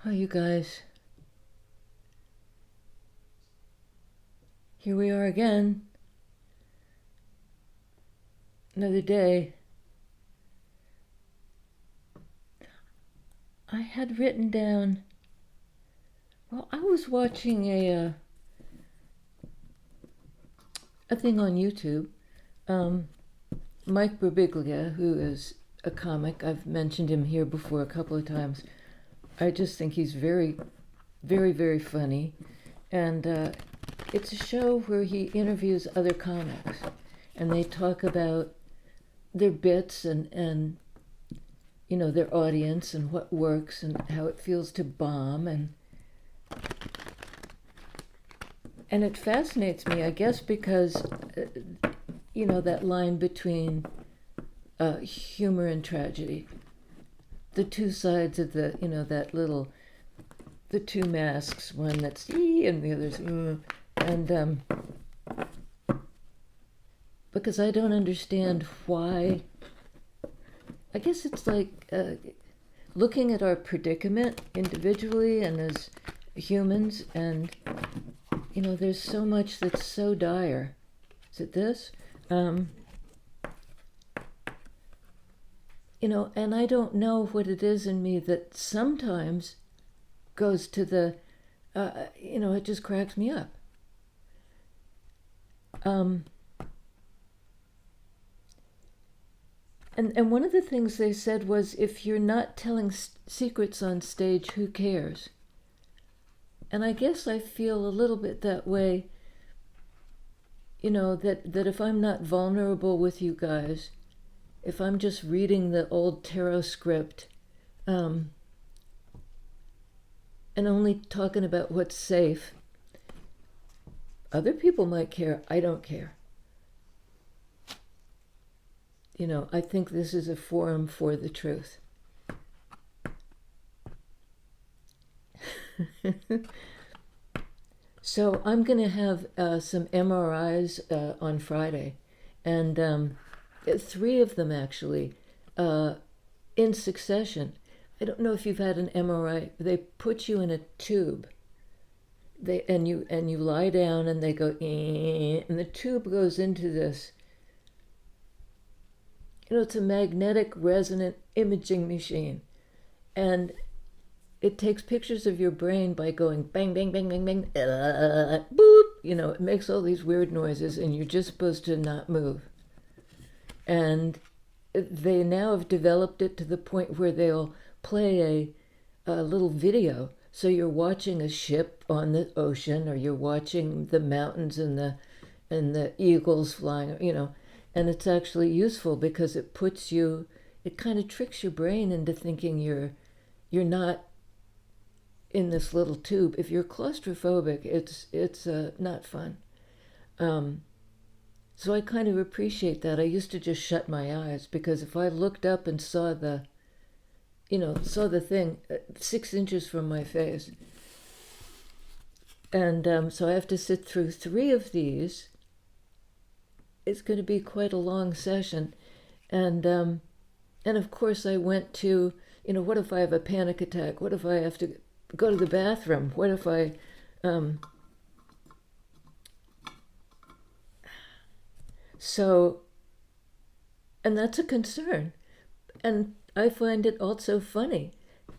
Oh, you guys, here we are again. Another day. I had written down. Well, I was watching a thing on YouTube. Um, Mike Birbiglia, who is a comic, I've mentioned him here before a couple of times. I just think he's very, very, very funny, and it's a show where he interviews other comics, and they talk about their bits and their audience and what works and how it feels to bomb, and it fascinates me, I guess, because that line between humor and tragedy, the two sides of that little, the two masks, one that's ee and the other's and because I don't understand why. I guess it's like looking at our predicament individually and as humans, and there's so much that's so dire. Is it this? And I don't know what it is in me that sometimes goes to the, it just cracks me up. And one of the things they said was, if you're not telling secrets on stage, who cares? And I guess I feel a little bit that way, that if I'm not vulnerable with you guys, if I'm just reading the old tarot script, and only talking about what's safe, other people might care. I don't care. I think this is a forum for the truth. So I'm going to have some MRIs on Friday, and 3 of them actually, in succession. I don't know if you've had an MRI. They put you in a tube. And you lie down, and they go, and the tube goes into this. It's a magnetic resonant imaging machine, and it takes pictures of your brain by going bang, bang, bang, bang, bang, boop. It makes all these weird noises, and you're just supposed to not move. And they now have developed it to the point where they'll play a little video. So you're watching a ship on the ocean, or you're watching the mountains and the eagles flying, and it's actually useful because it kind of tricks your brain into thinking you're not in this little tube. If you're claustrophobic, it's not fun. So I kind of appreciate that. I used to just shut my eyes, because if I looked up and saw the thing 6 inches from my face, and so I have to sit through 3 of these. It's going to be quite a long session, and of course I went to, what if I have a panic attack? What if I have to go to the bathroom? What if I so, and that's a concern, and I find it also funny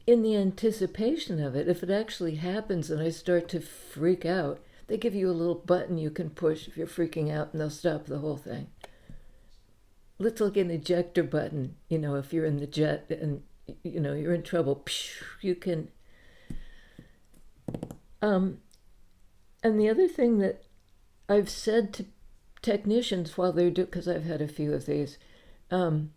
in the anticipation of it. If it actually happens and I start to freak out, they give you a little button you can push if you're freaking out, and they'll stop the whole thing. It's like an ejector button, if you're in the jet and, you're in trouble, you can. And the other thing that I've said to technicians while they're because I've had a few of these, they'll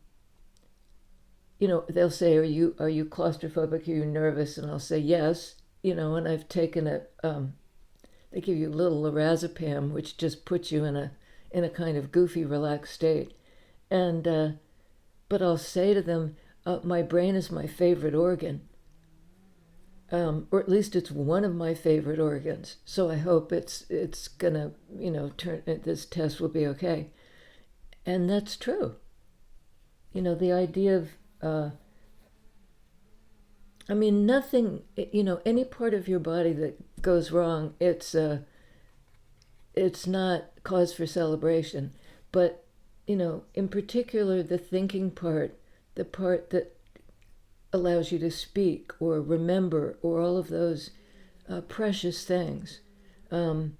say, are you claustrophobic? Are you nervous? And I'll say yes, and I've taken it. They give you a little lorazepam, which just puts you in a kind of goofy, relaxed state. And but I'll say to them, my brain is my favorite organ, or at least it's one of my favorite organs. So I hope it's gonna this test will be okay. And that's true. The idea of I mean, nothing, any part of your body that goes wrong, it's not cause for celebration. But, in particular, the thinking part, the part that allows you to speak or remember or all of those precious things. Um,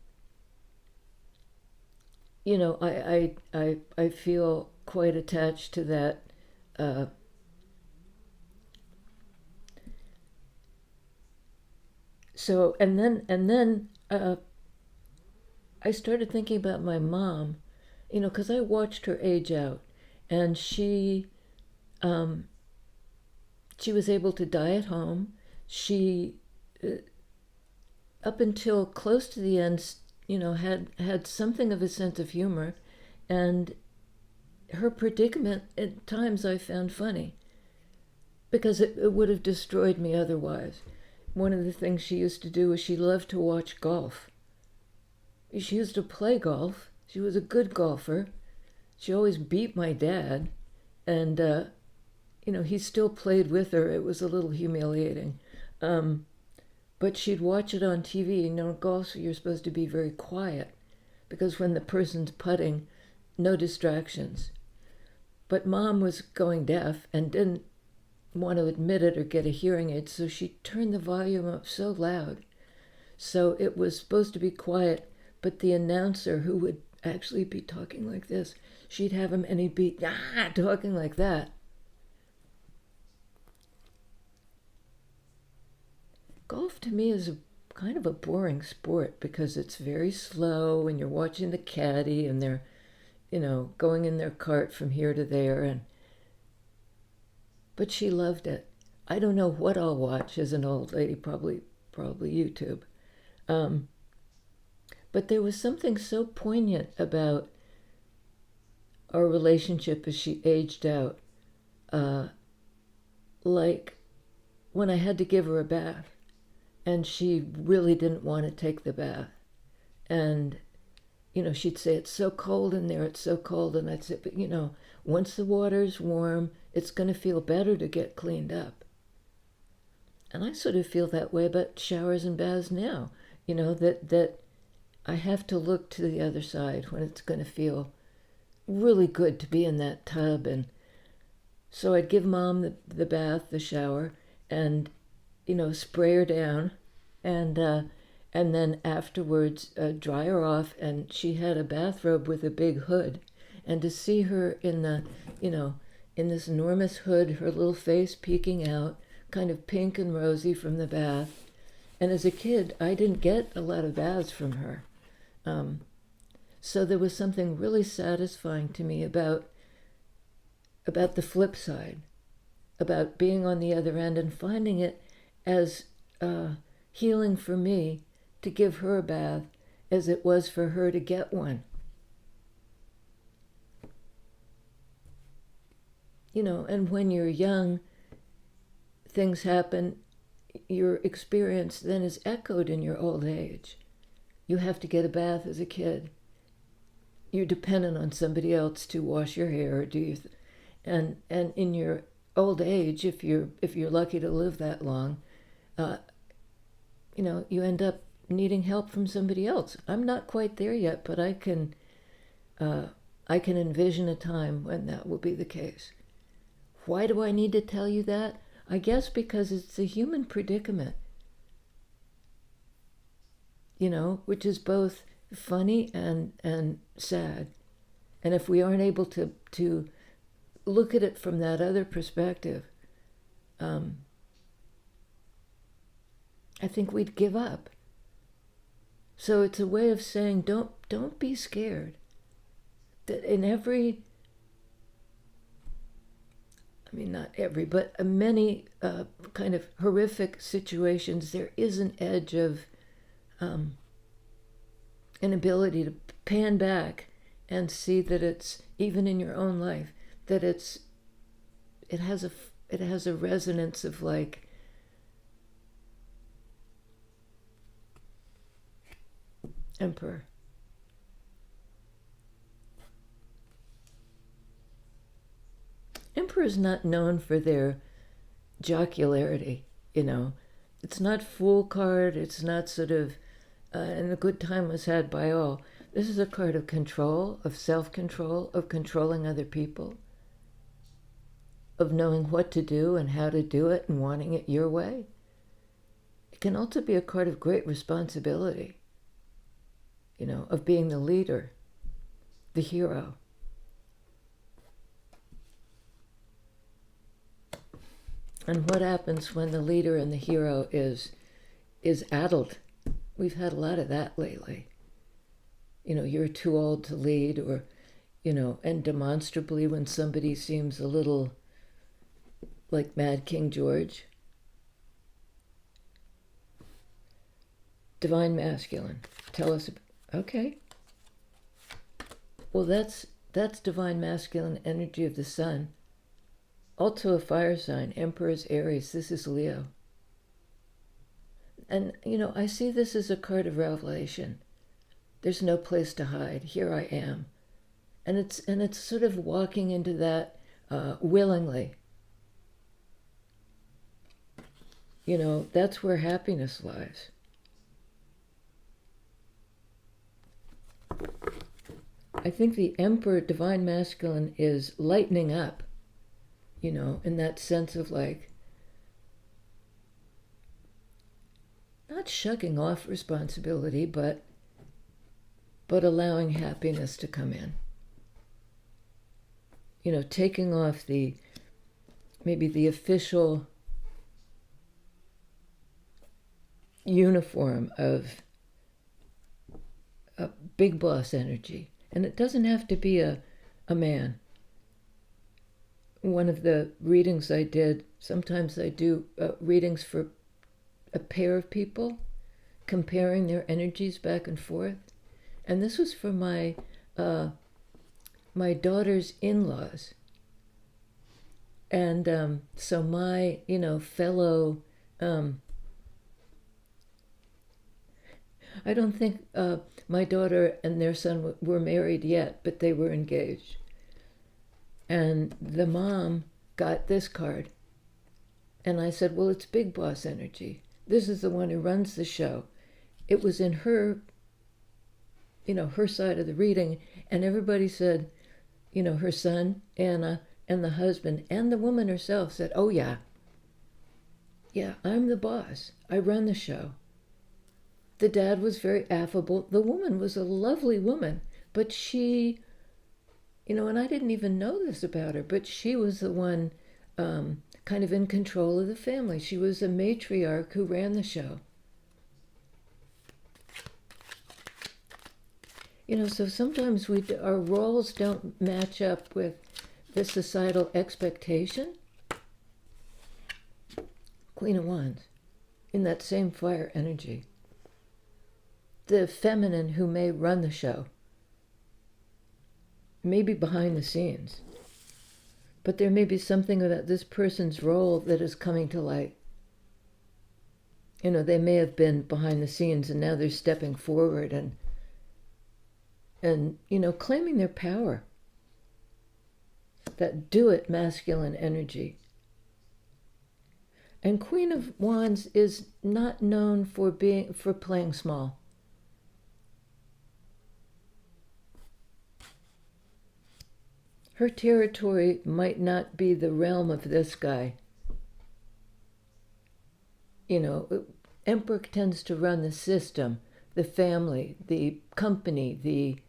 I feel quite attached to that. Uh, so and then I started thinking about my mom, because I watched her age out, and um, she was able to die at home. She up until close to the end, had something of a sense of humor, and her predicament at times I found funny because it would have destroyed me otherwise. One of the things she used to do was she loved to watch golf. She used to play golf. She was a good golfer. She always beat my dad, and he still played with her. It was a little humiliating. But she'd watch it on TV. Golf, you're supposed to be very quiet because when the person's putting, no distractions. But mom was going deaf and didn't want to admit it or get a hearing aid, so she turned the volume up so loud. So it was supposed to be quiet, but the announcer, who would actually be talking like this, she'd have him and he'd be talking like that. Golf to me is kind of a boring sport because it's very slow and you're watching the caddy and they're, going in their cart from here to there. But she loved it. I don't know what I'll watch as an old lady, probably YouTube. Um, but there was something so poignant about our relationship as she aged out. Uh, like when I had to give her a bath and she really didn't want to take the bath. And, she'd say, it's so cold in there, it's so cold. And I'd say, but, once the water's warm, it's going to feel better to get cleaned up. And I sort of feel that way about showers and baths now, that I have to look to the other side when it's going to feel really good to be in that tub. And so I'd give mom the bath, the shower, and spray her down, and then afterwards dry her off. And she had a bathrobe with a big hood, and to see her in this enormous hood, her little face peeking out, kind of pink and rosy from the bath. And as a kid, I didn't get a lot of baths from her, so there was something really satisfying to me about the flip side, about being on the other end and finding it as healing for me to give her a bath as it was for her to get one. And when you're young, things happen, your experience then is echoed in your old age. You have to get a bath as a kid. You're dependent on somebody else to wash your hair or do you, and in your old age, if you're lucky to live that long, you end up needing help from somebody else. I'm not quite there yet, but I can envision a time when that will be the case. Why do I need to tell you that? I guess because it's a human predicament, which is both funny and sad. And if we aren't able to look at it from that other perspective, I think we'd give up. So it's a way of saying, don't be scared. That in every, not every, but many kind of horrific situations, there is an edge of an ability to pan back and see that it's, even in your own life, that it has a resonance of like emperor. Emperors not known for their jocularity. you know. It's not fool card. It's not sort of, and a good time was had by all. This is a card of control, of self-control, of controlling other people, of knowing what to do and how to do it and wanting it your way. It can also be a card of great responsibility, you know, of being the leader, the hero. And what happens when the leader and the hero is addled? We've had a lot of that lately. You know, you're too old to lead, or, you know, and demonstrably when somebody seems a little like Mad King George. Divine masculine. Tell us. Okay. Well, that's divine masculine energy of the sun. Also a fire sign. Emperor's Aries. This is Leo. And, you know, I see this as a card of revelation. There's no place to hide. Here I am. And it's sort of walking into that willingly. You know, that's where happiness lies. I think the Emperor, divine masculine, is lightening up, you know, in that sense of like, not shucking off responsibility, but allowing happiness to come in. You know, taking off maybe the official uniform of a big boss energy. And it doesn't have to be a man. One of the readings I did, sometimes I do readings for a pair of people, comparing their energies back and forth. And this was for my daughter's in-laws. And so my, you know, fellow, I don't think my daughter and their son were married yet, but they were engaged. And the mom got this card. And I said, well, it's big boss energy. This is the one who runs the show. It was in her, you know, her side of the reading. And everybody said, you know, her son, Anna, and the husband, and the woman herself said, oh, yeah, I'm the boss. I run the show. The dad was very affable. The woman was a lovely woman, but she, you know, and I didn't even know this about her, but she was the one kind of in control of the family. She was a matriarch who ran the show. You know, so sometimes our roles don't match up with the societal expectation. Queen of Wands, in that same fire energy. The feminine who may run the show, maybe behind the scenes, but there may be something about this person's role that is coming to light. You know, they may have been behind the scenes and now they're stepping forward and you know, claiming their power. That do-it masculine energy. And Queen of Wands is not known for playing small. Her territory might not be the realm of this guy. You know, Emperor tends to run the system, the family, the company,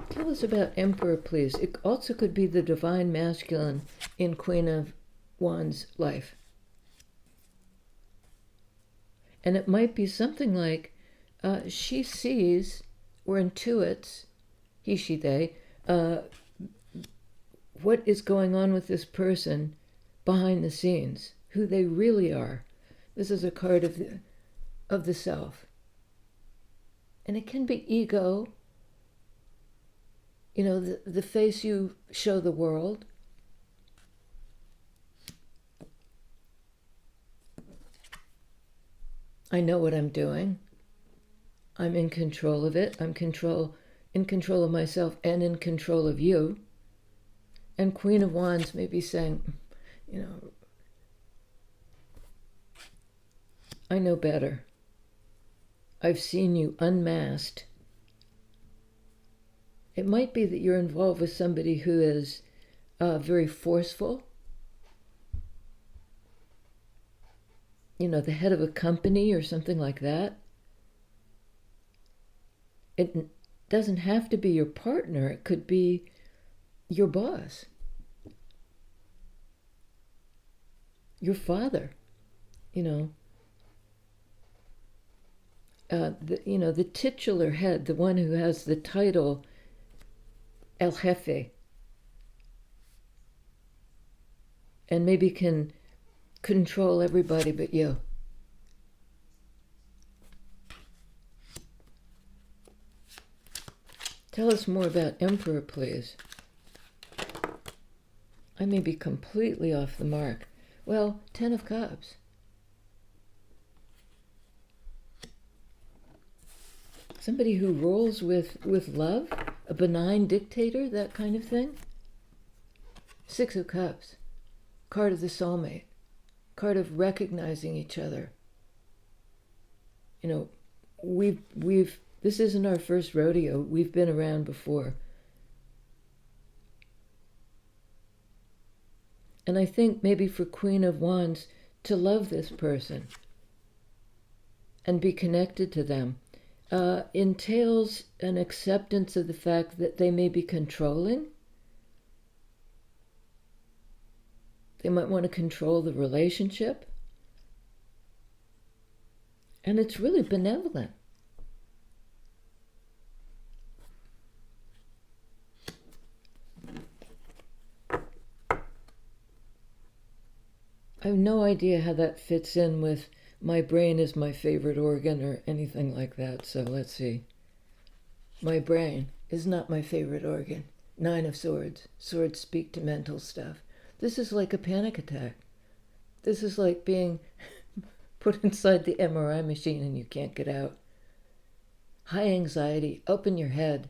Tell us about Emperor, please. It also could be the divine masculine in Queen of Wands' life. And it might be something like, she sees or intuits, he, she, they, what is going on with this person behind the scenes, who they really are. This is a card of the self. And it can be ego, you know, the face you show the world. I know what I'm doing. I'm in control of it. I'm in control of myself and in control of you. And Queen of Wands may be saying, I know better. I've seen you unmasked. It might be that you're involved with somebody who is very forceful. The head of a company or something like that. It doesn't have to be your partner. It could be your boss, your father, the titular head, the one who has the title El Jefe, and maybe can control everybody but you. Tell us more about Emperor, please. I may be completely off the mark. Well, 10 of Cups. Somebody who rolls with love, a benign dictator, that kind of thing. 6 of Cups, card of the soulmate, card of recognizing each other. This isn't our first rodeo. We've been around before. And I think maybe for Queen of Wands, to love this person and be connected to them entails an acceptance of the fact that they may be controlling. They might want to control the relationship. And it's really benevolent. I have no idea how that fits in with my brain is my favorite organ or anything like that. So let's see. My brain is not my favorite organ. 9 of Swords. Swords speak to mental stuff. This is like a panic attack. This is like being put inside the MRI machine and you can't get out. High anxiety, up in your head.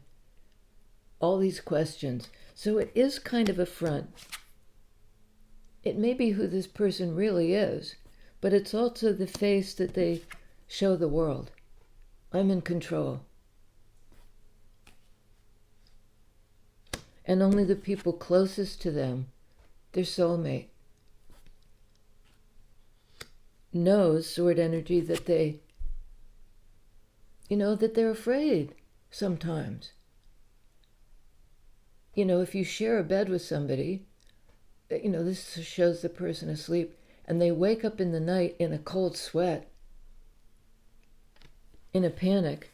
All these questions. So it is kind of a front. It may be who this person really is, but it's also the face that they show the world. I'm in control. And only the people closest to them, their soulmate, knows, sword energy, that that they're afraid sometimes. If you share a bed with somebody, this shows the person asleep, and they wake up in the night in a cold sweat, in a panic.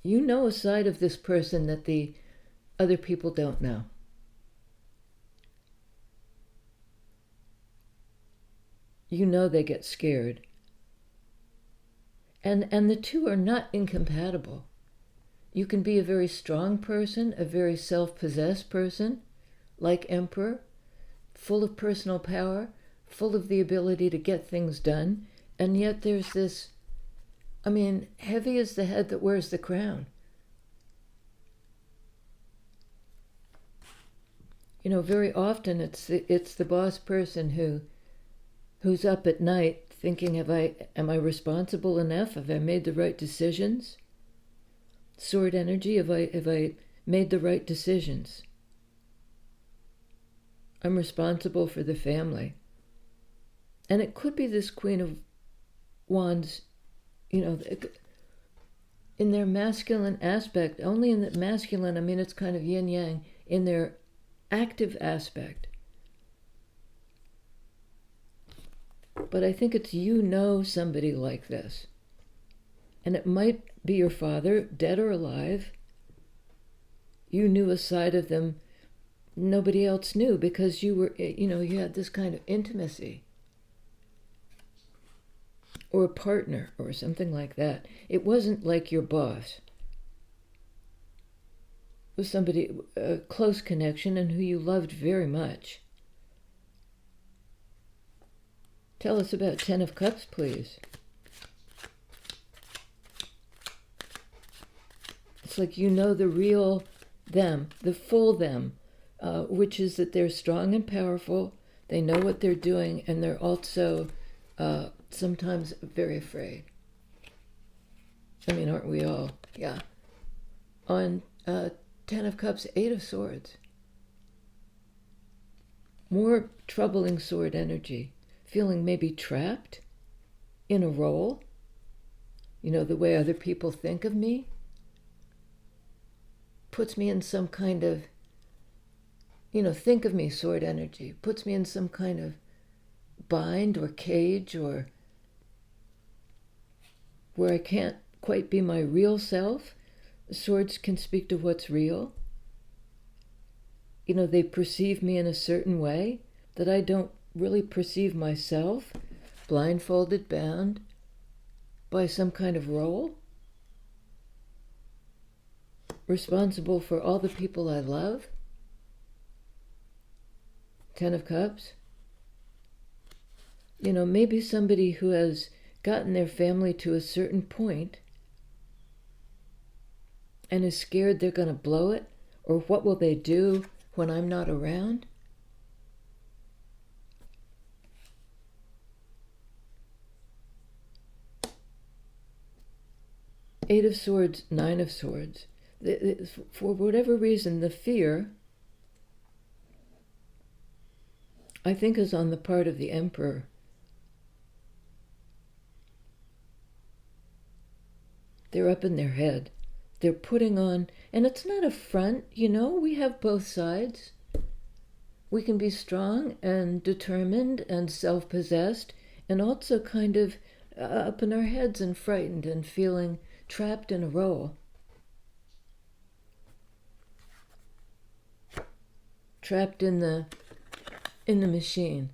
You know a side of this person that the other people don't know. You know they get scared. And the two are not incompatible. You can be a very strong person, a very self-possessed person, like Emperor, full of personal power, full of the ability to get things done, and yet there's this, heavy is the head that wears the crown. Very often it's the boss person who's up at night thinking, am I responsible enough? Have I made the right decisions? Sword energy, have I made the right decisions? I'm responsible for the family. And it could be this Queen of Wands, in their masculine aspect, only in the masculine, it's kind of yin-yang, in their active aspect. But I think it's somebody like this. And it might be your father, dead or alive. You knew a side of them nobody else knew because you were, you had this kind of intimacy. Or a partner or something like that. It wasn't like your boss. It was somebody, a close connection and who you loved very much. Tell us about 10 of Cups, please. It's like you know the real them, the full them, which is that they're strong and powerful, they know what they're doing, and they're also sometimes very afraid. I mean, aren't we all? Yeah. On Ten of Cups, Eight of Swords. More troubling sword energy. Feeling maybe trapped in a role. You know, the way other people think of me. Puts me in some kind of, think of me, sword energy. Puts me in some kind of bind or cage, or where I can't quite be my real self. Swords can speak to what's real. They perceive me in a certain way that I don't really perceive myself, blindfolded, bound by some kind of role, responsible for all the people I love. Ten of Cups. Maybe somebody who has gotten their family to a certain point and is scared they're going to blow it, or what will they do when I'm not around? Eight of Swords, Nine of Swords. For whatever reason, the fear, I think, is on the part of the Emperor. They're up in their head. They're putting on, and it's not a front, we have both sides. We can be strong and determined and self-possessed, and also kind of up in our heads and frightened and feeling trapped in a role. Trapped in the machine.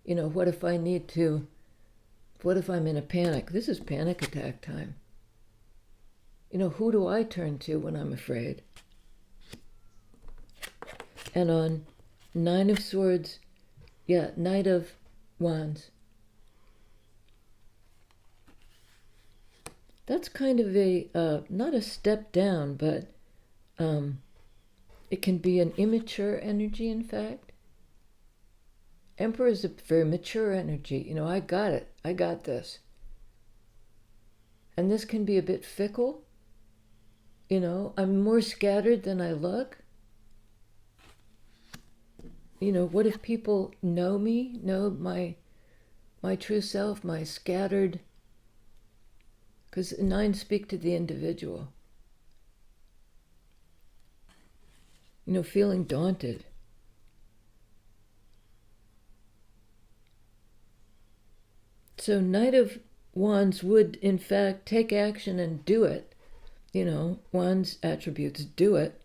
What if I'm in a panic? This is panic attack time. Who do I turn to when I'm afraid? And on Nine of Swords, Knight of Wands. That's kind of a, not a step down, but it can be an immature energy, in fact. Emperor is a very mature energy. I got it. I got this. And this can be a bit fickle. I'm more scattered than I look. What if people know me, know my true self, my scattered? Because nine speak to the individual. Feeling daunted. So Knight of Wands would, in fact, take action and do it. Wands attributes, do it.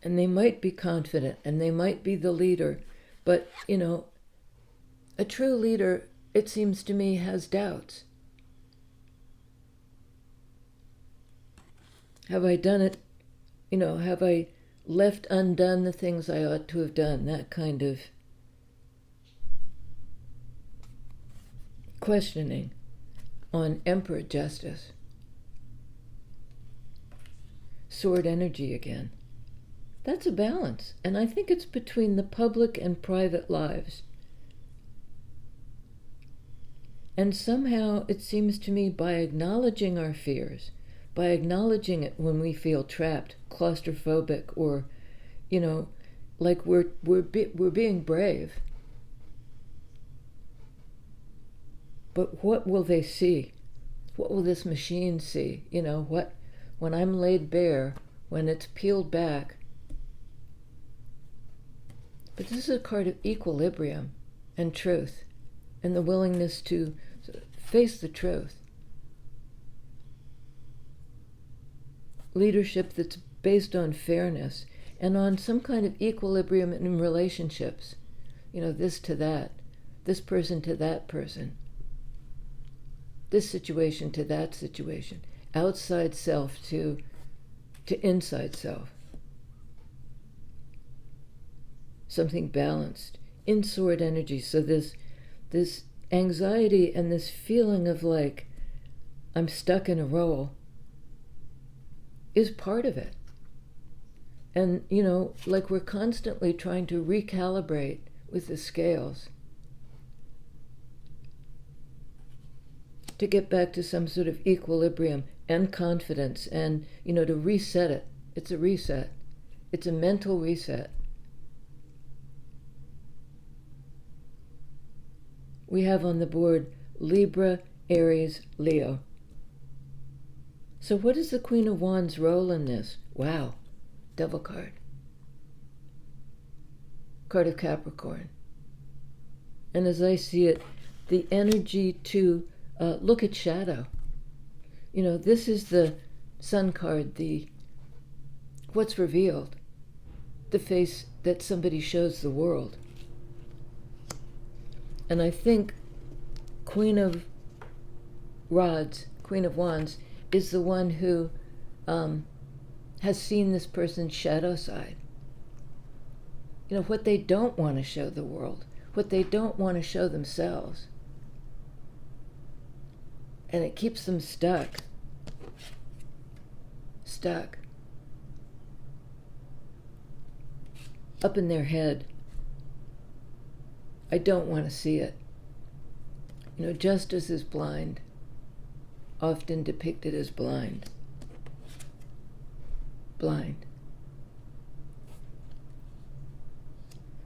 And they might be confident and they might be the leader, but, a true leader, it seems to me, has doubts. Have I done it? Have I left undone the things I ought to have done? That kind of questioning. On Emperor Justice. Sword energy again. That's a balance, and I think it's between the public and private lives. And somehow it seems to me, by acknowledging our fears, by acknowledging it when we feel trapped, claustrophobic, or, like we're being brave. But what will they see? What will this machine see? When I'm laid bare, when it's peeled back. But this is a card of equilibrium and truth, and the willingness to face the truth. Leadership that's based on fairness and on some kind of equilibrium in relationships. This to that, this person to that person. This situation to that situation, outside self to inside self. Something balanced in sword energy. So this anxiety and this feeling of like I'm stuck in a role is part of it. And, like we're constantly trying to recalibrate with the scales to get back to some sort of equilibrium and confidence and, to reset it. It's a reset. It's a mental reset. We have on the board Libra, Aries, Leo. So what is the Queen of Wands' role in this? Wow, Devil card. Card of Capricorn. And as I see it, the energy to look at shadow. This is the Sun card, what's revealed, the face that somebody shows the world. And I think Queen of Wands, is the one who has seen this person's shadow side. What they don't want to show the world, what they don't want to show themselves. And it keeps them stuck. Up in their head. I don't want to see it. Justice is blind, often depicted as blind. Blind.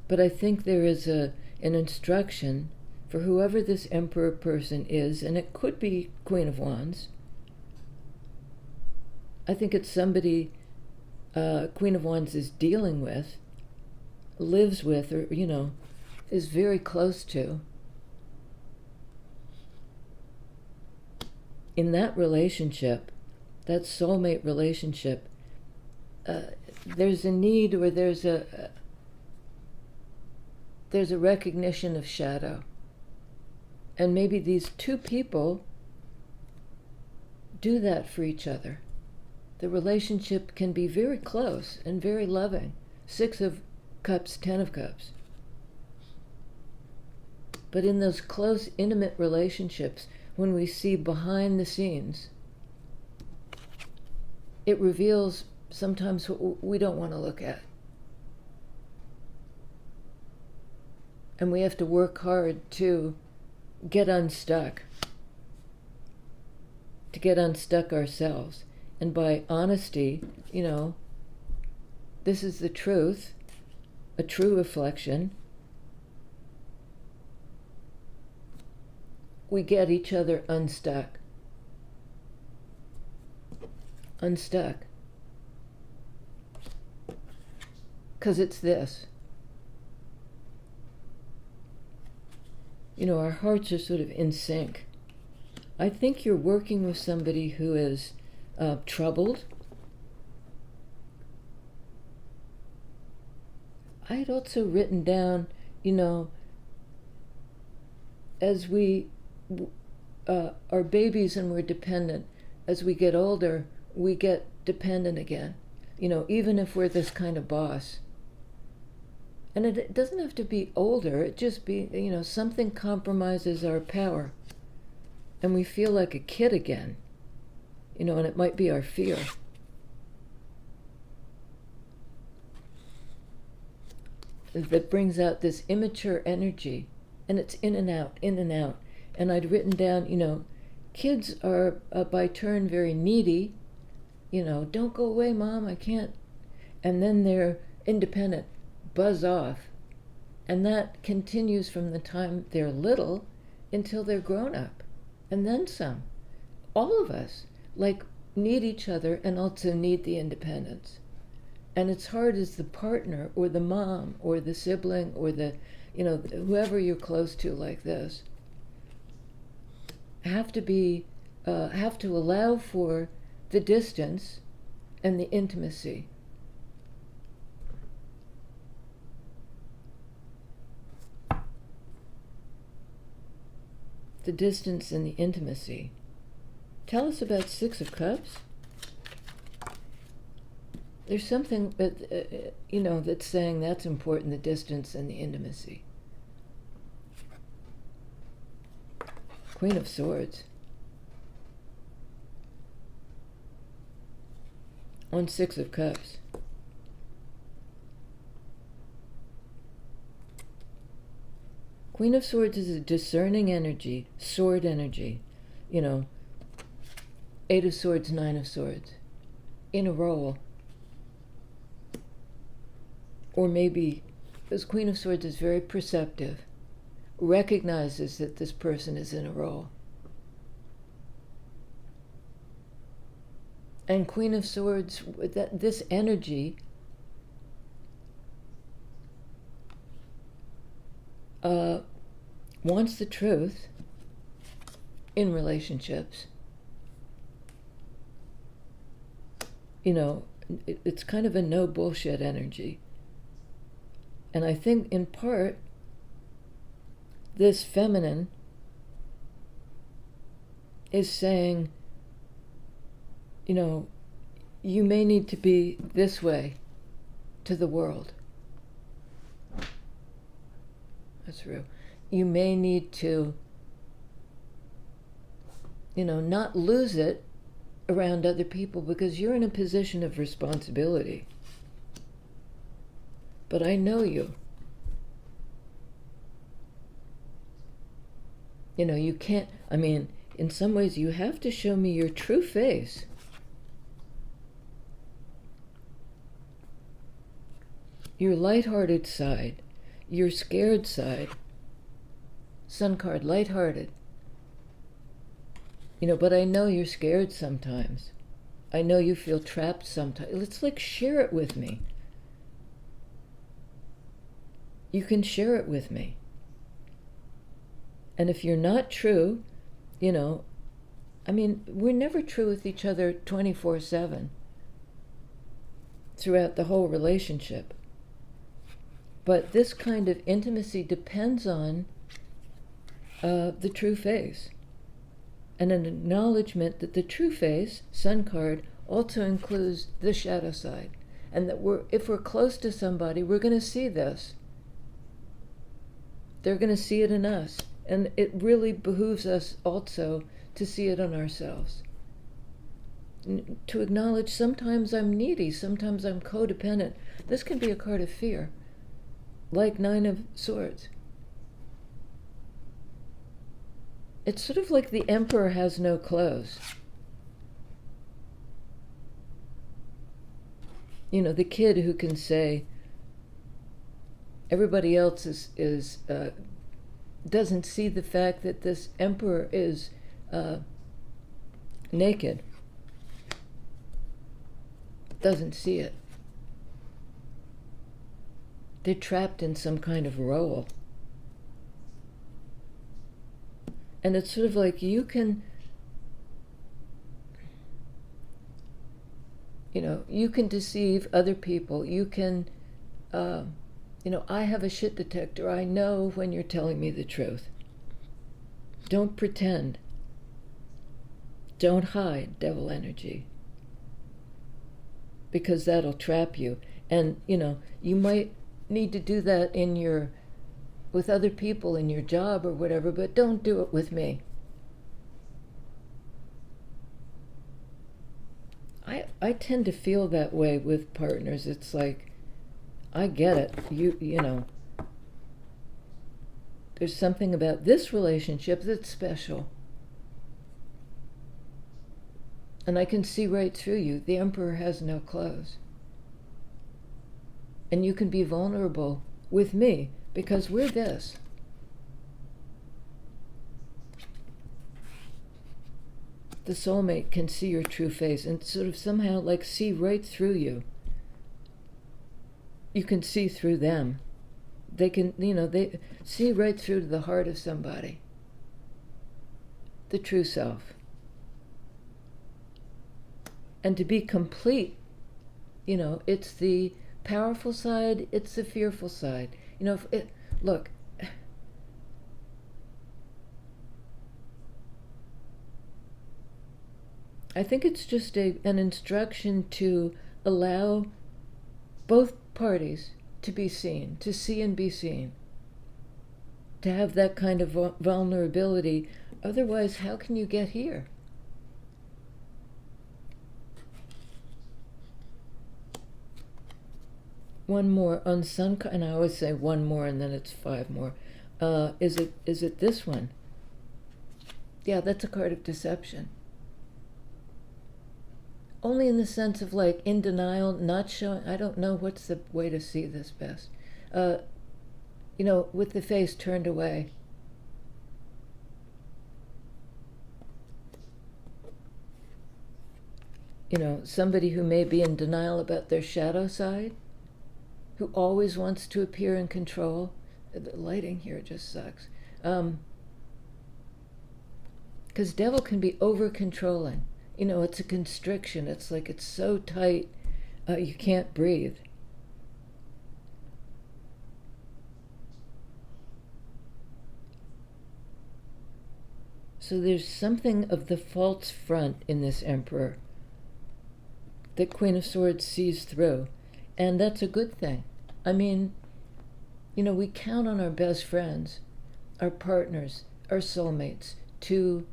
But I think there is an instruction for whoever this Emperor person is, and it could be Queen of Wands. I think it's somebody Queen of Wands is dealing with, lives with, or, is very close to. In that relationship, that soulmate relationship, there's a need, or there's a recognition of shadow. And maybe these two people do that for each other. The relationship can be very close and very loving. 6 of Cups, 10 of Cups. But in those close, intimate relationships, when we see behind the scenes, it reveals sometimes what we don't want to look at. And we have to work hard to get unstuck, ourselves. And by honesty, this is the truth, a true reflection. We get each other unstuck. Because it's this. Our hearts are sort of in sync. I think you're working with somebody who is troubled. I had also written down, as we are babies and we're dependent, as we get older, we get dependent again, even if we're this kind of boss. And it doesn't have to be older, it just be, something compromises our power. And we feel like a kid again, and it might be our fear. That brings out this immature energy, and it's in and out, in and out. And I'd written down, kids are by turn very needy, don't go away, Mom, I can't. And then they're independent, buzz off. And that continues from the time they're little until they're grown up. And then some. All of us, need each other and also need the independence. And it's hard as the partner or the mom or the sibling or the, whoever you're close to like this, have to allow for the distance and the intimacy. The distance and the intimacy. Tell us about 6 of Cups. There's something that, that's saying that's important, the distance and the intimacy. Queen of Swords. on Six of Cups. Queen of Swords is a discerning energy, sword energy. Eight of Swords, Nine of Swords. In a role. Or maybe, because Queen of Swords is very perceptive, recognizes that this person is in a role. And Queen of Swords, this energy wants the truth in relationships. It's kind of a no bullshit energy. And I think in part, this feminine is saying, you may need to be this way to the world. That's real. You may need to, not lose it around other people because you're in a position of responsibility. But I know you. You can't, in some ways you have to show me your true face. Your lighthearted side, your scared side. Sun card, lighthearted. But I know you're scared sometimes. I know you feel trapped sometimes. Let's share it with me. You can share it with me. And if you're not true, we're never true with each other 24/7 throughout the whole relationship. But this kind of intimacy depends on the true face. And an acknowledgement that the true face, Sun card, also includes the shadow side. And that if we're close to somebody, we're going to see this. They're going to see it in us. And it really behooves us also to see it on ourselves. To acknowledge sometimes I'm needy, sometimes I'm codependent. This can be a card of fear, like Nine of Swords. It's sort of like the emperor has no clothes. The kid who can say everybody else is doesn't see the fact that this emperor is naked. Doesn't see it. They're trapped in some kind of role. And it's sort of like you can, you can deceive other people. You can, I have a shit detector. I know when you're telling me the truth. Don't pretend. Don't hide, devil energy. Because that'll trap you. And, you might need to do that with other people in your job or whatever, but don't do it with me. I tend to feel that way with partners. It's like, I get it. There's something about this relationship that's special. And I can see right through you. The emperor has no clothes. And you can be vulnerable with me because we're this. The soulmate can see your true face and sort of somehow see right through you. You can see through them. They can, they see right through to the heart of somebody. The true self. And to be complete, it's the powerful side, it's the fearful side. Look, I think it's just an instruction to allow both parties to be seen, to see and be seen, to have that kind of vulnerability. Otherwise, how can you get here? one more on sun, and I always say one more and then it's five more. Is it this one? Yeah, that's a card of deception. Only in the sense of like in denial, not showing. I don't know what's the way to see this best. With the face turned away. Somebody who may be in denial about their shadow side, who always wants to appear in control. The lighting here just sucks. Because devil can be over-controlling. It's a constriction. It's like it's so tight, you can't breathe. So there's something of the false front in this Emperor that Queen of Swords sees through. And that's a good thing. I mean, we count on our best friends, our partners, our soulmates to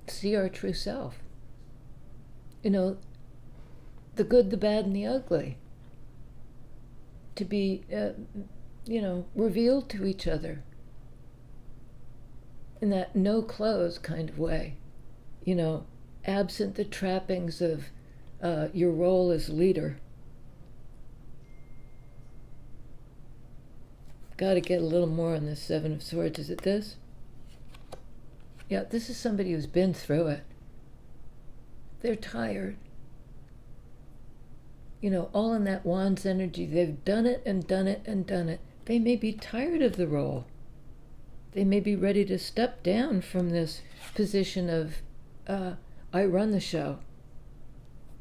see our true self. The good, the bad, and the ugly. To be, revealed to each other in that no clothes kind of way. Absent the trappings of your role as leader. Got to get a little more on this Seven of Swords. Is it this? Yeah, this is somebody who's been through it. They're tired. All in that Wand's energy. They've done it and done it and done it. They may be tired of the role. They may be ready to step down from this position of, I run the show.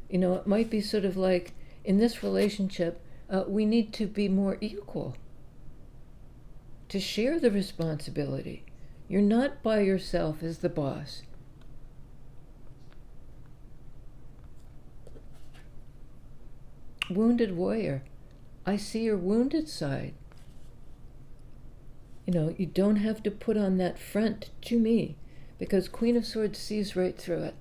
It might be sort of like, in this relationship, we need to be more equal. To share the responsibility. You're not by yourself as the boss. Wounded warrior. I see your wounded side. You don't have to put on that front to me, because Queen of Swords sees right through it.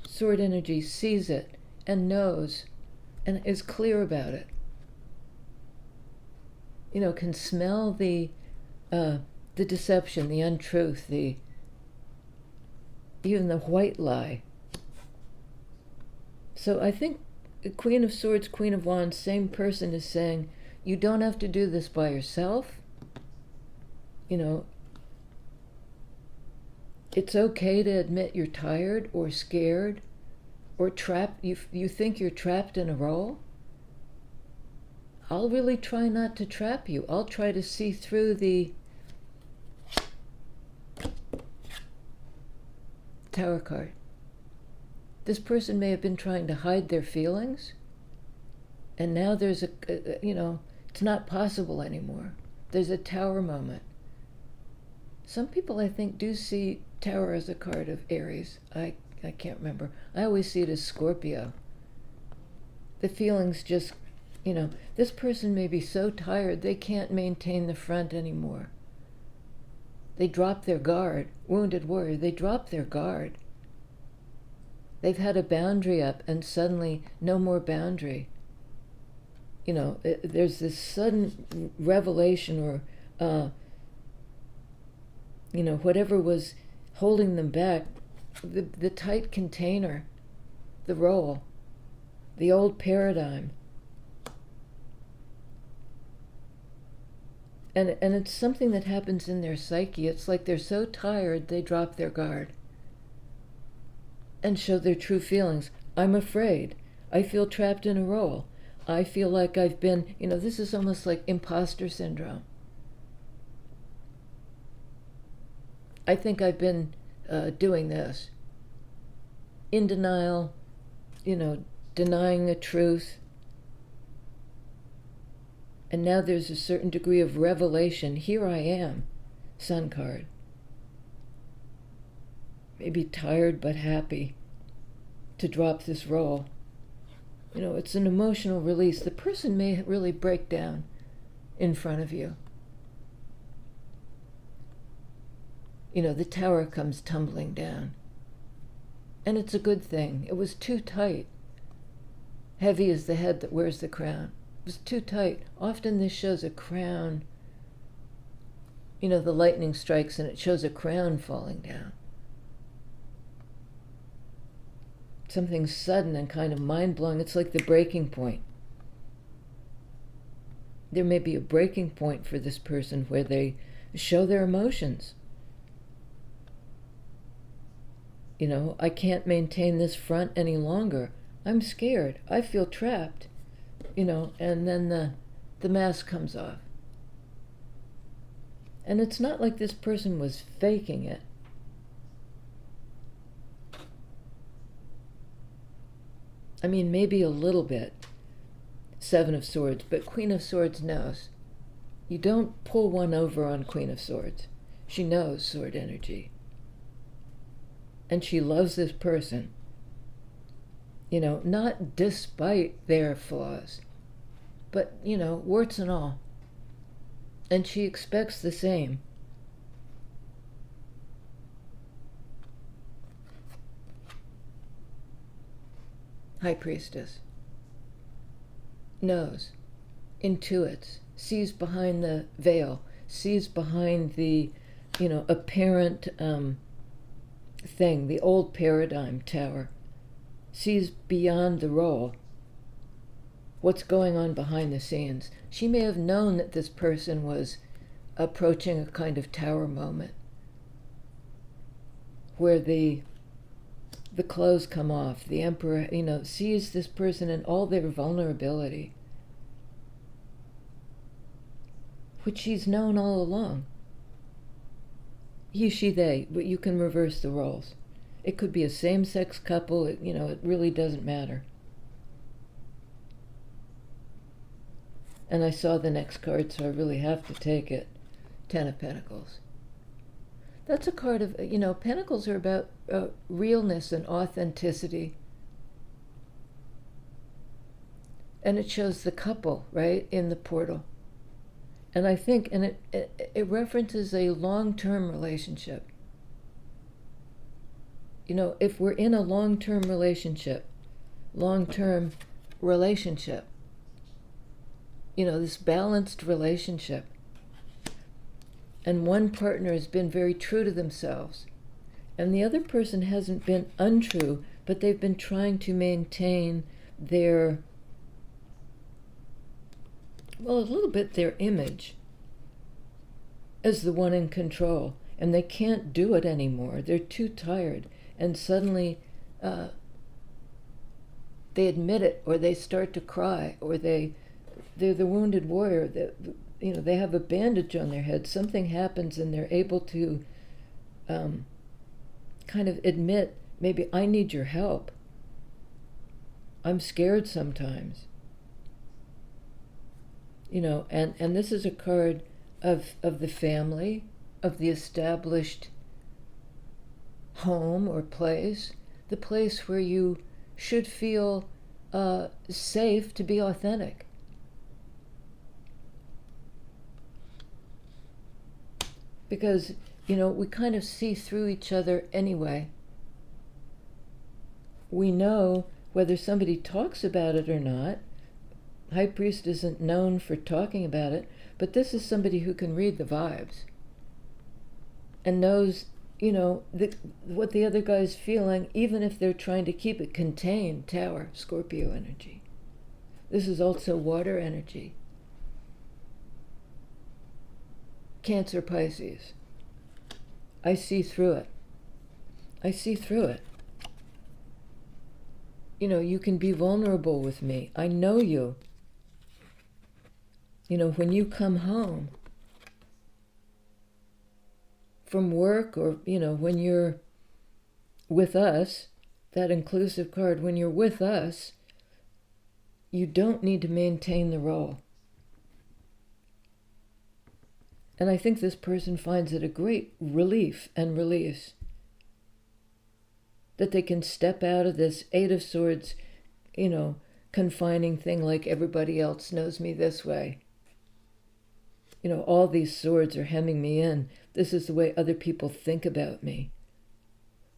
Sword energy sees it and knows and is clear about it. Can smell the deception, the untruth, even the white lie. So I think the Queen of Swords, Queen of Wands, same person is saying, you don't have to do this by yourself. It's okay to admit you're tired or scared or trapped. You think you're trapped in a role. I'll really try not to trap you. I'll try to see through the Tower card. This person may have been trying to hide their feelings, and now there's it's not possible anymore. There's a Tower moment. Some people, I think, do see Tower as a card of Aries. I can't remember. I always see it as Scorpio. The feelings just, this person may be so tired they can't maintain the front anymore. They drop their guard. Wounded warrior, they drop their guard. They've had a boundary up and suddenly no more boundary. There's this sudden revelation or, whatever was holding them back, the tight container, the role, the old paradigm. And it's something that happens in their psyche. It's like they're so tired they drop their guard and show their true feelings. I'm afraid. I feel trapped in a role. I feel like I've been, this is almost like imposter syndrome. I think I've been doing this. In denial, denying the truth. And now there's a certain degree of revelation. Here I am, Sun card. Maybe tired but happy to drop this role. It's an emotional release. The person may really break down in front of you. The Tower comes tumbling down. And it's a good thing. It was too tight. Heavy is the head that wears the crown. It was too tight. Often this shows a crown. You know, the lightning strikes and it shows a crown falling down. Something sudden and kind of mind-blowing. It's like the breaking point. There may be a breaking point for this person where they show their emotions. You know, I can't maintain this front any longer. I'm scared. I feel trapped. You know, and then the mask comes off. And it's not like this person was faking it. I mean, maybe a little bit. Seven of Swords, but Queen of Swords knows. You don't pull one over on Queen of Swords. She knows sword energy. And she loves this person. You know, not despite their flaws, but, you know, warts and all. And she expects the same. High Priestess. Knows, intuits, sees behind the veil, sees behind the, you know, apparent thing, the old paradigm tower, sees beyond the role, what's going on behind the scenes. She may have known that this person was approaching a kind of tower moment where the clothes come off. The Emperor, you know, sees this person in all their vulnerability, which she's known all along. He, she, they, but you can reverse the roles. It could be a same-sex couple, you know, it really doesn't matter. And I saw the next card, so I really have to take it. Ten of Pentacles. That's a card of, you know, Pentacles are about realness and authenticity. And it shows the couple, right, in the portal. And I think, and it references a long-term relationship. You know, if we're in a long-term relationship, you know, this balanced relationship, and one partner has been very true to themselves, and the other person hasn't been untrue, but they've been trying to maintain their, well, a little bit their image as the one in control, and they can't do it anymore. They're too tired, and suddenly they admit it, or they start to cry, or they're the wounded warrior that, you know, they have a bandage on their head. Something happens and they're able to kind of admit, maybe I need your help. I'm scared sometimes. You know, and this is a card of the family, of the established home or place, the place where you should feel safe to be authentic. Because, you know, we kind of see through each other anyway. We know whether somebody talks about it or not. High Priest isn't known for talking about it, but this is somebody who can read the vibes and knows, you know, what the other guy's feeling, even if they're trying to keep it contained. Tower, Scorpio energy. This is also water energy. Cancer, Pisces. I see through it. I see through it. You know, you can be vulnerable with me. I know you. You know, when you come home from work, or, you know, when you're with us, that inclusive card, when you're with us, you don't need to maintain the role. And I think this person finds it a great relief and release that they can step out of this Eight of Swords, you know, confining thing, like everybody else knows me this way. You know, all these swords are hemming me in. This is the way other people think about me.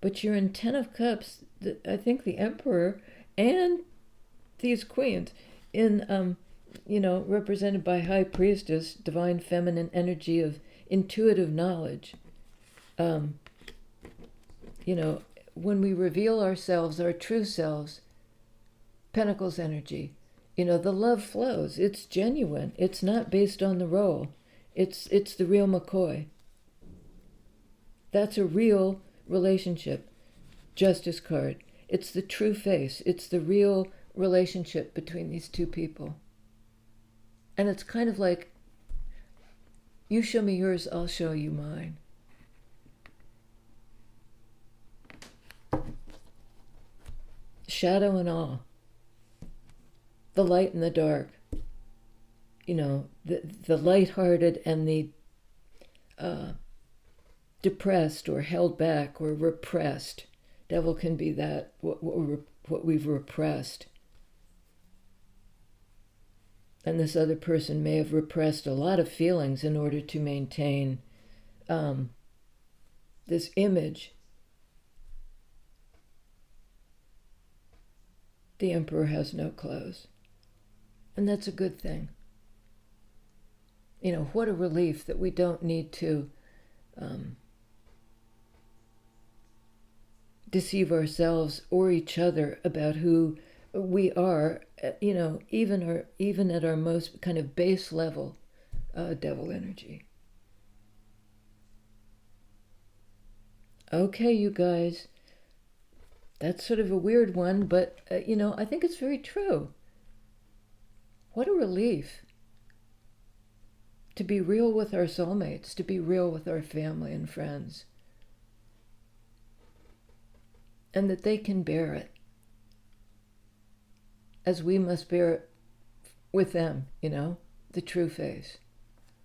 But you're in Ten of Cups, I think the Emperor and these queens in, represented by High Priestess, divine feminine energy of intuitive knowledge. Um, when we reveal ourselves, our true selves, Pentacles energy, the love flows. It's genuine. It's not based on the role. It's the real McCoy. That's a real relationship. Justice card. It's the true face. It's the real relationship between these two people. And it's kind of like, you show me yours, I'll show you mine. Shadow and awe. The light and the dark. The lighthearted and the depressed or held back or repressed. Devil can be that, what we've repressed. And this other person may have repressed a lot of feelings in order to maintain this image. The emperor has no clothes. And that's a good thing. What a relief that we don't need to deceive ourselves or each other about who we are, even at our most kind of base level, devil energy. Okay, you guys, that's sort of a weird one, but, I think it's very true. What a relief to be real with our soulmates, to be real with our family and friends, and that they can bear it as we must bear it with them, the true face.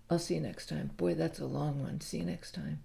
I'll see you next time. Boy, that's a long one. See you next time.